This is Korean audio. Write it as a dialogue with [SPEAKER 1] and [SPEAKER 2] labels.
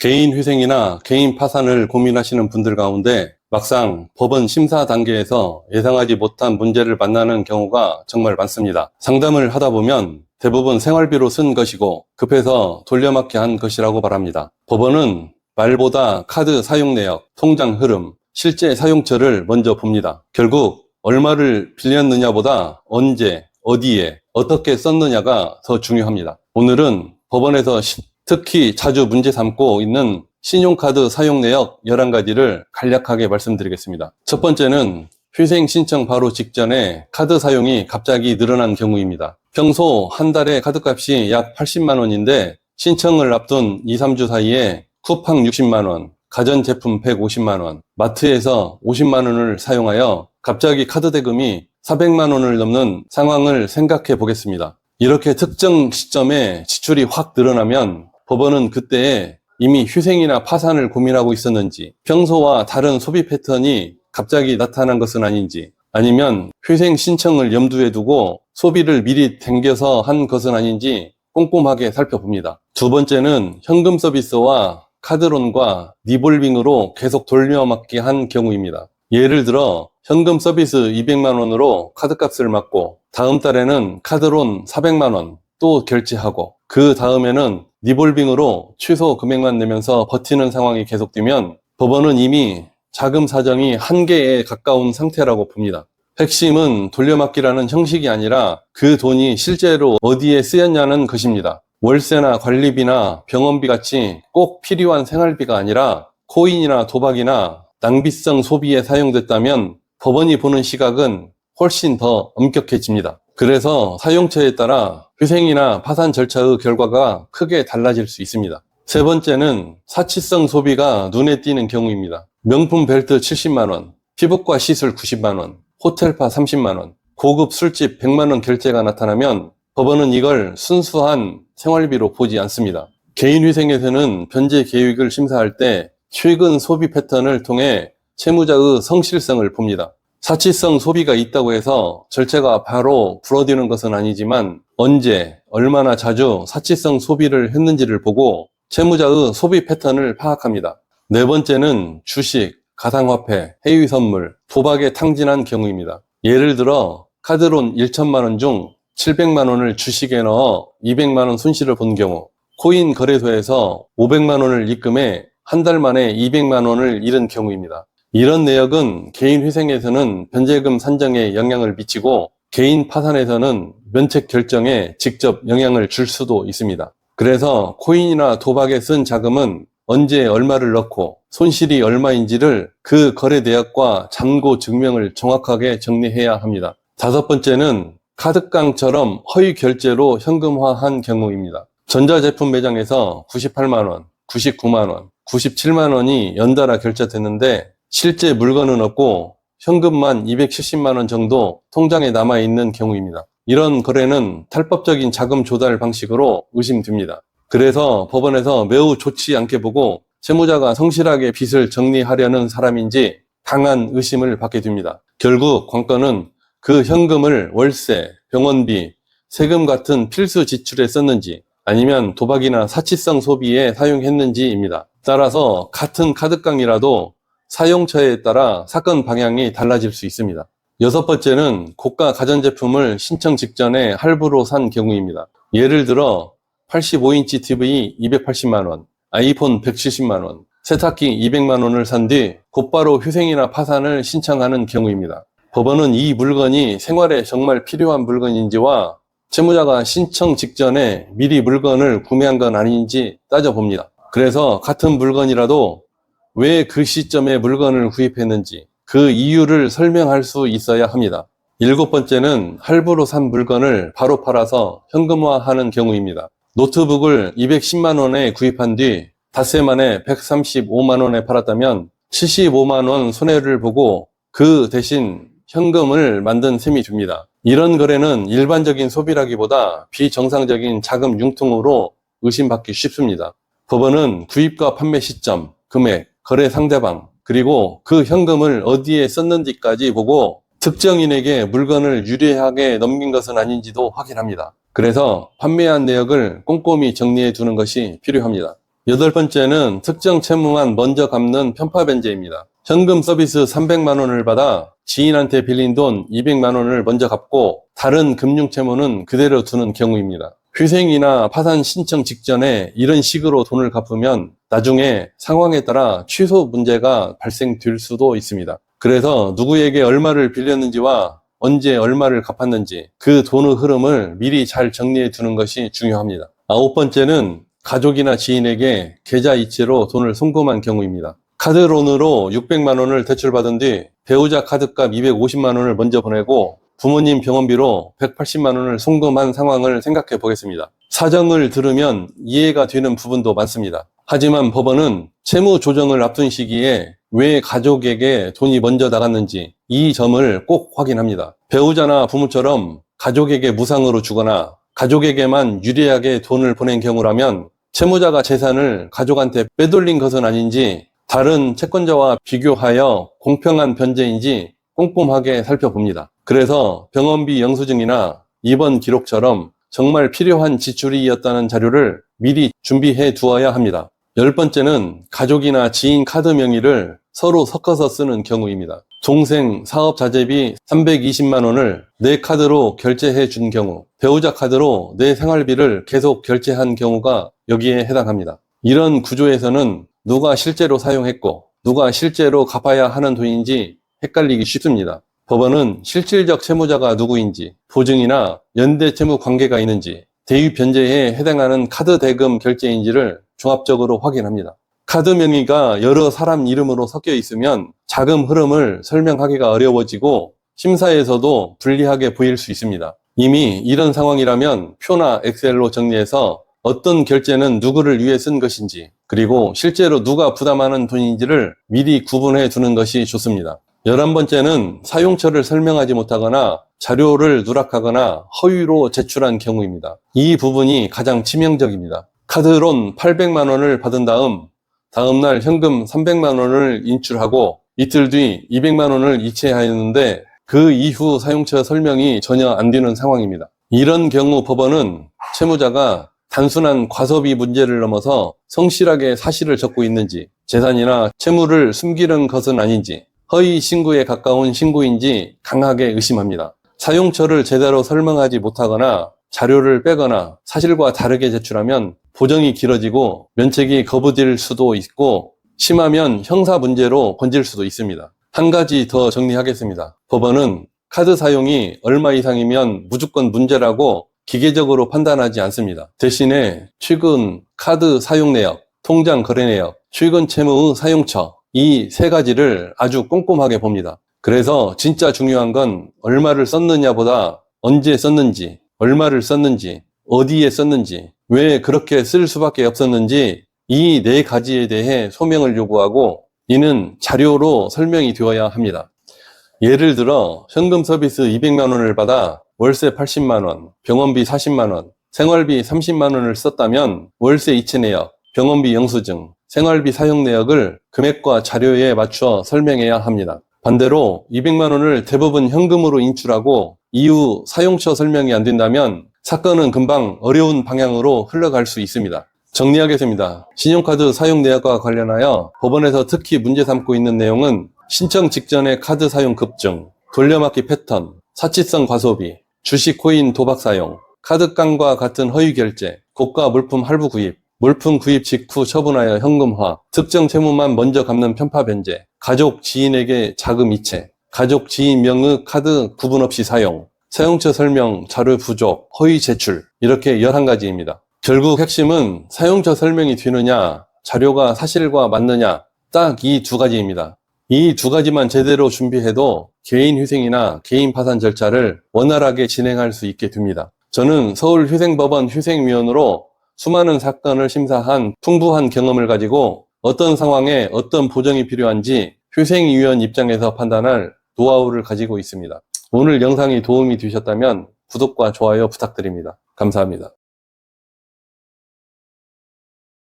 [SPEAKER 1] 개인 회생이나 개인 파산을 고민하시는 분들 가운데 막상 법원 심사 단계에서 예상하지 못한 문제를 만나는 경우가 정말 많습니다. 상담을 하다 보면 대부분 생활비로 쓴 것이고 급해서 돌려막기 한 것이라고 말합니다. 법원은 말보다 카드 사용 내역, 통장 흐름, 실제 사용처를 먼저 봅니다. 결국 얼마를 빌렸느냐보다 언제, 어디에, 어떻게 썼느냐가 더 중요합니다. 오늘은 법원에서 특히 자주 문제 삼고 있는 신용카드 사용 내역 11가지를 간략하게 말씀드리겠습니다. 첫 번째는 회생 신청 바로 직전에 카드 사용이 갑자기 늘어난 경우입니다. 평소 한 달에 카드값이 약 80만 원인데 신청을 앞둔 2, 3주 사이에 쿠팡 60만 원, 가전제품 150만 원, 마트에서 50만 원을 사용하여 갑자기 카드 대금이 400만 원을 넘는 상황을 생각해 보겠습니다. 이렇게 특정 시점에 지출이 확 늘어나면 법원은 그때에 이미 휴생이나 파산을 고민하고 있었는지, 평소와 다른 소비 패턴이 갑자기 나타난 것은 아닌지, 아니면 회생 신청을 염두에 두고 소비를 미리 당겨서 한 것은 아닌지 꼼꼼하게 살펴봅니다. 두 번째는 현금 서비스와 카드론과 리볼빙으로 계속 돌려막기 한 경우입니다. 예를 들어 현금 서비스 200만 원으로 카드값을 맞고 다음 달에는 카드론 400만 원 또 결제하고 그 다음에는 리볼빙으로 최소 금액만 내면서 버티는 상황이 계속되면 법원은 이미 자금 사정이 한계에 가까운 상태라고 봅니다. 핵심은 돌려막기라는 형식이 아니라 그 돈이 실제로 어디에 쓰였냐는 것입니다. 월세나 관리비나 병원비 같이 꼭 필요한 생활비가 아니라 코인이나 도박이나 낭비성 소비에 사용됐다면 법원이 보는 시각은 훨씬 더 엄격해집니다. 그래서 사용처에 따라 회생이나 파산 절차의 결과가 크게 달라질 수 있습니다. 세 번째는 사치성 소비가 눈에 띄는 경우입니다. 명품 벨트 70만 원, 피부과 시술 90만 원, 호텔파 30만 원, 고급 술집 100만 원 결제가 나타나면 법원은 이걸 순수한 생활비로 보지 않습니다. 개인 회생에서는 변제 계획을 심사할 때 최근 소비 패턴을 통해 채무자의 성실성을 봅니다. 사치성 소비가 있다고 해서 절차가 바로 불어지는 것은 아니지만 언제, 얼마나 자주 사치성 소비를 했는지를 보고 채무자의 소비 패턴을 파악합니다. 네 번째는 주식, 가상화폐, 해외 선물, 도박에 탕진한 경우입니다. 예를 들어 카드론 1천만 원 중 700만 원을 주식에 넣어 200만 원 손실을 본 경우, 코인 거래소에서 500만 원을 입금해 한 달 만에 200만 원을 잃은 경우입니다. 이런 내역은 개인 회생에서는 변제금 산정에 영향을 미치고 개인 파산에서는 면책 결정에 직접 영향을 줄 수도 있습니다. 그래서 코인이나 도박에 쓴 자금은 언제 얼마를 넣고 손실이 얼마인지를 그 거래 내역과 잔고 증명을 정확하게 정리해야 합니다. 다섯 번째는 카드깡처럼 허위 결제로 현금화한 경우입니다. 전자제품 매장에서 98만 원, 99만 원, 97만 원이 연달아 결제됐는데 실제 물건은 없고 현금만 270만 원 정도 통장에 남아있는 경우입니다. 이런 거래는 탈법적인 자금 조달 방식으로 의심됩니다. 그래서 법원에서 매우 좋지 않게 보고 채무자가 성실하게 빚을 정리하려는 사람인지 강한 의심을 받게 됩니다. 결국 관건은 그 현금을 월세, 병원비, 세금 같은 필수 지출에 썼는지 아니면 도박이나 사치성 소비에 사용했는지입니다. 따라서 같은 카드깡이라도 사용처에 따라 사건 방향이 달라질 수 있습니다. 여섯 번째는 고가 가전제품을 신청 직전에 할부로 산 경우입니다. 예를 들어 85인치 TV 280만 원, 아이폰 170만 원, 세탁기 200만 원을 산 뒤 곧바로 휴생이나 파산을 신청하는 경우입니다. 법원은 이 물건이 생활에 정말 필요한 물건인지와 채무자가 신청 직전에 미리 물건을 구매한 건 아닌지 따져봅니다. 그래서 같은 물건이라도 왜 그 시점에 물건을 구입했는지 그 이유를 설명할 수 있어야 합니다. 일곱 번째는 할부로 산 물건을 바로 팔아서 현금화하는 경우입니다. 노트북을 210만 원에 구입한 뒤 닷새 만에 135만 원에 팔았다면 75만 원 손해를 보고 그 대신 현금을 만든 셈이 됩니다. 이런 거래는 일반적인 소비라기보다 비정상적인 자금 융통으로 의심받기 쉽습니다. 법원은 구입과 판매 시점, 금액, 거래 상대방, 그리고 그 현금을 어디에 썼는지까지 보고 특정인에게 물건을 유리하게 넘긴 것은 아닌지도 확인합니다. 그래서 판매한 내역을 꼼꼼히 정리해 두는 것이 필요합니다. 8번째는 특정 채무만 먼저 갚는 편파 변제입니다. 현금 서비스 300만 원을 받아 지인한테 빌린 돈 200만 원을 먼저 갚고 다른 금융 채무는 그대로 두는 경우입니다. 회생이나 파산 신청 직전에 이런 식으로 돈을 갚으면 나중에 상황에 따라 취소 문제가 발생될 수도 있습니다. 그래서 누구에게 얼마를 빌렸는지와 언제 얼마를 갚았는지 그 돈의 흐름을 미리 잘 정리해 두는 것이 중요합니다. 9번째는 가족이나 지인에게 계좌 이체로 돈을 송금한 경우입니다. 카드론으로 600만 원을 대출받은 뒤 배우자 카드값 250만 원을 먼저 보내고 부모님 병원비로 180만 원을 송금한 상황을 생각해 보겠습니다. 사정을 들으면 이해가 되는 부분도 많습니다. 하지만 법원은 채무 조정을 앞둔 시기에 왜 가족에게 돈이 먼저 나갔는지 이 점을 꼭 확인합니다. 배우자나 부모처럼 가족에게 무상으로 주거나 가족에게만 유리하게 돈을 보낸 경우라면 채무자가 재산을 가족한테 빼돌린 것은 아닌지 다른 채권자와 비교하여 공평한 변제인지 꼼꼼하게 살펴봅니다. 그래서 병원비 영수증이나 입원 기록처럼 정말 필요한 지출이었다는 자료를 미리 준비해 두어야 합니다. 10번째는 가족이나 지인 카드 명의를 서로 섞어서 쓰는 경우입니다. 동생 사업자재비 320만 원을 내 카드로 결제해 준 경우, 배우자 카드로 내 생활비를 계속 결제한 경우가 여기에 해당합니다. 이런 구조에서는 누가 실제로 사용했고 누가 실제로 갚아야 하는 돈인지 헷갈리기 쉽습니다. 법원은 실질적 채무자가 누구인지, 보증이나 연대 채무 관계가 있는지, 대유 변제에 해당하는 카드 대금 결제인지를 종합적으로 확인합니다. 카드 명의가 여러 사람 이름으로 섞여 있으면 자금 흐름을 설명하기가 어려워지고 심사에서도 불리하게 보일 수 있습니다. 이미 이런 상황이라면 표나 엑셀로 정리해서 어떤 결제는 누구를 위해 쓴 것인지, 그리고 실제로 누가 부담하는 돈인지를 미리 구분해 두는 것이 좋습니다. 11번째는 사용처를 설명하지 못하거나 자료를 누락하거나 허위로 제출한 경우입니다. 이 부분이 가장 치명적입니다. 카드론 800만 원을 받은 다음날 현금 300만 원을 인출하고 이틀 뒤 200만 원을 이체하였는데 그 이후 사용처 설명이 전혀 안 되는 상황입니다. 이런 경우 법원은 채무자가 단순한 과소비 문제를 넘어서 성실하게 사실을 적고 있는지, 재산이나 채무를 숨기는 것은 아닌지, 허위 신고에 가까운 신고인지 강하게 의심합니다. 사용처를 제대로 설명하지 못하거나 자료를 빼거나 사실과 다르게 제출하면 보정이 길어지고 면책이 거부될 수도 있고 심하면 형사 문제로 번질 수도 있습니다. 한 가지 더 정리하겠습니다. 법원은 카드 사용이 얼마 이상이면 무조건 문제라고 기계적으로 판단하지 않습니다. 대신에 최근 카드 사용 내역, 통장 거래 내역, 최근 채무의 사용처 이 세 가지를 아주 꼼꼼하게 봅니다. 그래서 진짜 중요한 건 얼마를 썼느냐보다 언제 썼는지, 얼마를 썼는지, 어디에 썼는지, 왜 그렇게 쓸 수밖에 없었는지 이 네 가지에 대해 소명을 요구하고 이는 자료로 설명이 되어야 합니다. 예를 들어 현금 서비스 200만 원을 받아 월세 80만 원, 병원비 40만 원, 생활비 30만 원을 썼다면 월세 이체 내역, 병원비 영수증, 생활비 사용 내역을 금액과 자료에 맞춰 설명해야 합니다. 반대로 200만 원을 대부분 현금으로 인출하고 이후 사용처 설명이 안 된다면 사건은 금방 어려운 방향으로 흘러갈 수 있습니다. 정리하겠습니다. 신용카드 사용 내역과 관련하여 법원에서 특히 문제 삼고 있는 내용은 신청 직전의 카드 사용 급증, 돌려막기 패턴, 사치성 과소비, 주식 코인 도박 사용, 카드깡과 같은 허위 결제, 고가 물품 할부 구입, 물품 구입 직후 처분하여 현금화, 특정 채무만 먼저 갚는 편파 변제, 가족 지인에게 자금 이체, 가족 지인 명의 카드 구분 없이 사용, 사용처 설명, 자료 부족, 허위 제출 이렇게 11가지입니다. 결국 핵심은 사용처 설명이 되느냐, 자료가 사실과 맞느냐 딱 이 두 가지입니다. 이 두 가지만 제대로 준비해도 개인 휴생이나 개인 파산 절차를 원활하게 진행할 수 있게 됩니다. 저는 서울휴생법원 휴생위원으로 수많은 사건을 심사한 풍부한 경험을 가지고 어떤 상황에 어떤 보정이 필요한지 휴생위원 입장에서 판단할 노하우를 가지고 있습니다. 오늘 영상이 도움이 되셨다면 구독과 좋아요 부탁드립니다. 감사합니다.